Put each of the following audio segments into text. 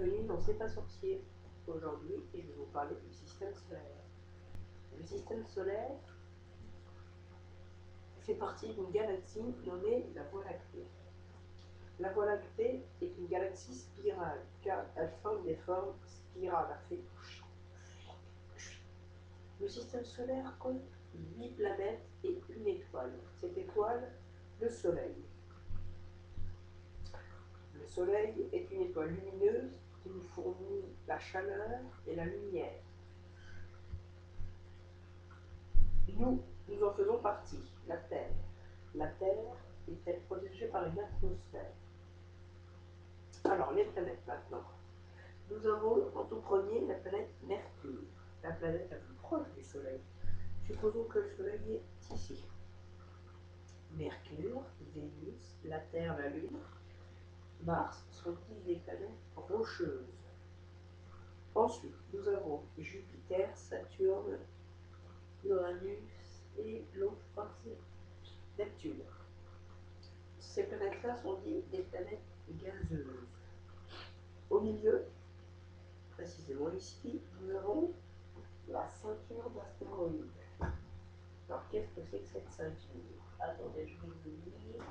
bienvenue dans C'est pas sorcier. Aujourd'hui, je vais vous parler du système solaire. Le système solaire fait partie d'une galaxie nommée la Voie lactée. La Voie lactée est une galaxie spirale, car elle forme des formes spirales. Le système solaire compte 8 planètes et une étoile. Cette étoile, le Soleil. Le Soleil est une étoile lumineuse qui nous fournit la chaleur et la lumière. Nous en faisons partie, la Terre. La Terre est-elle protégée par une atmosphère? Alors, les planètes maintenant. Nous avons en tout premier la planète Mercure, la planète la plus proche du Soleil. Supposons que le Soleil est ici. Mercure, Vénus, la Terre, la Lune, Mars sont des planètes rocheuses. Ensuite, nous avons Jupiter, Saturne, Uranus et l'autre partie, Neptune. Ces planètes-là sont dites des planètes gazeuses. Au milieu, précisément ici, nous avons la ceinture d'astéroïdes. Alors, qu'est-ce que c'est que cette ceinture? Attendez, je vais vous dire.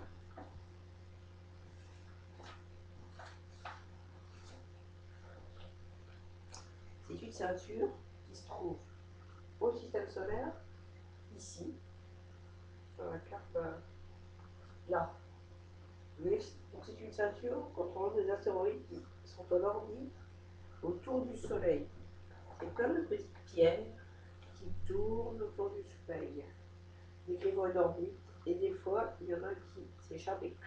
C'est une ceinture qui se trouve au système solaire, ici, sur la carte là. Donc c'est une ceinture contrôlant des astéroïdes qui sont en orbite autour du Soleil. C'est comme de petites pierres qui tournent autour du Soleil. Dès qu'ils vont en orbite, et des fois, il y en a qui s'échappent et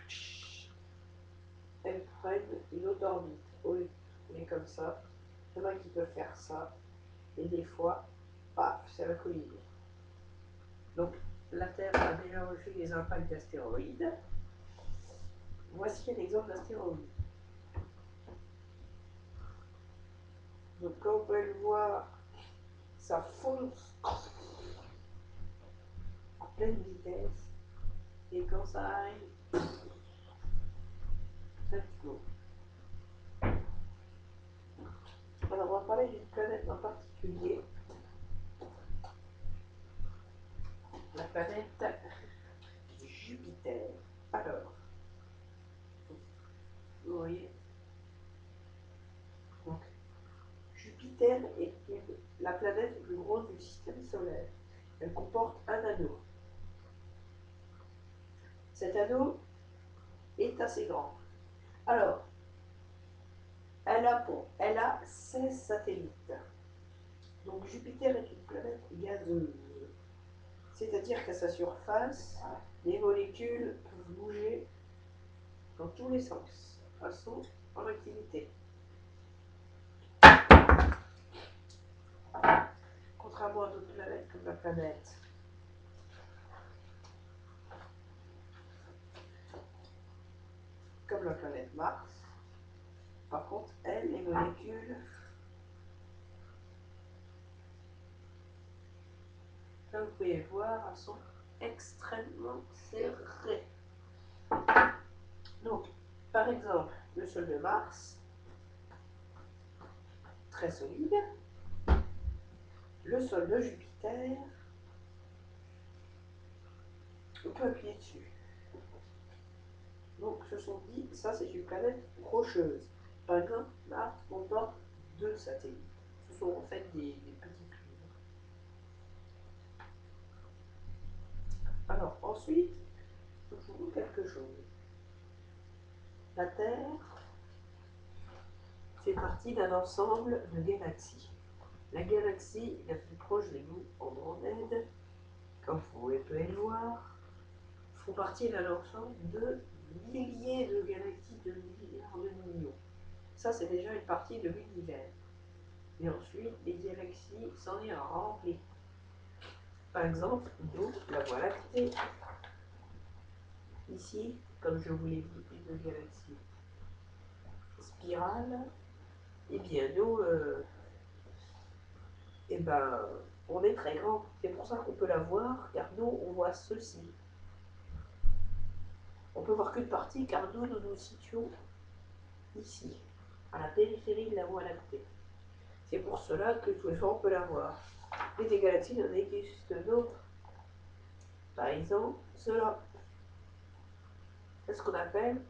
elles prennent une autre orbite. Oui, mais comme ça, il y en a qui peuvent faire ça, et des fois, paf, c'est la collision. Donc, la Terre a déjà reçu les impacts d'astéroïdes. Voici un exemple d'astéroïde. Donc, comme vous pouvez le voir, ça fonce à pleine vitesse, et quand ça arrive, ça explose. Alors, on va parler d'une planète en particulier. La planète Jupiter. Alors, vous voyez, donc Jupiter est la planète la plus grosse du système solaire. Elle comporte un anneau. Cet anneau est assez grand. Alors, elle a 16 satellites. Donc Jupiter est une planète gazeuse. C'est-à-dire qu'à sa surface, les molécules peuvent bouger dans tous les sens. Elles sont en activité. Contrairement à d'autres planètes comme la planète Mars. Par contre, elle, les molécules, comme vous pouvez voir, elles sont extrêmement serrées. Donc, par exemple, le sol de Mars, très solide. Le sol de Jupiter, on peut appuyer dessus. Donc, ce sont dit, ça c'est une planète rocheuse. Par exemple, Mars comporte 2 satellites. Ce sont en fait des petites lunes. Alors, ensuite, il faut vous quelque chose. La Terre fait partie d'un ensemble de galaxies. La galaxie la plus proche de nous, Andromède, comme vous pouvez le voir, font partie d'un ensemble de milliers de galaxies de milliards de millions. Ça, c'est déjà une partie de l'univers. Et ensuite, les galaxies s'en est rempli. Par exemple, nous, la Voie lactée. Ici, comme je vous l'ai dit, une galaxie spirale. Et bien, nous, on est très grand. C'est pour ça qu'on peut la voir, car nous, on voit ceci. On peut voir qu'une partie, car nous nous situons ici. à la périphérie de la Voie lactée. C'est pour cela que tous les fois on peut la voir. Mais des galaxies, il y en existe d'autres. Par exemple, cela. C'est ce qu'on appelle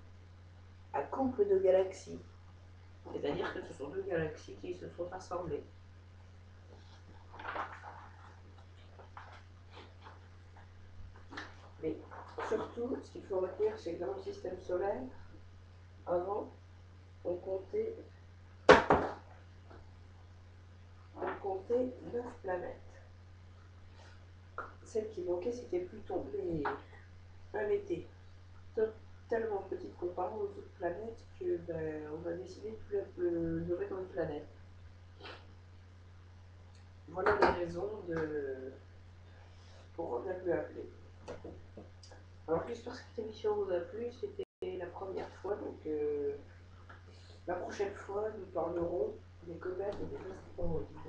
un couple de galaxies. C'est-à-dire que ce sont deux galaxies qui se sont rassemblées. Mais surtout, ce qu'il faut retenir, c'est que dans le système solaire, avant, on comptait 9 planètes. Celle qui manquait, c'était Pluton. Mais elle était tellement petite comparée aux autres planètes que on a décidé de le nommer comme une planète. Voilà les raisons pour on a pu appeler. Alors j'espère que cette émission vous a plu. C'était la première fois, donc la prochaine fois nous parlerons des comètes et des astéroïdes.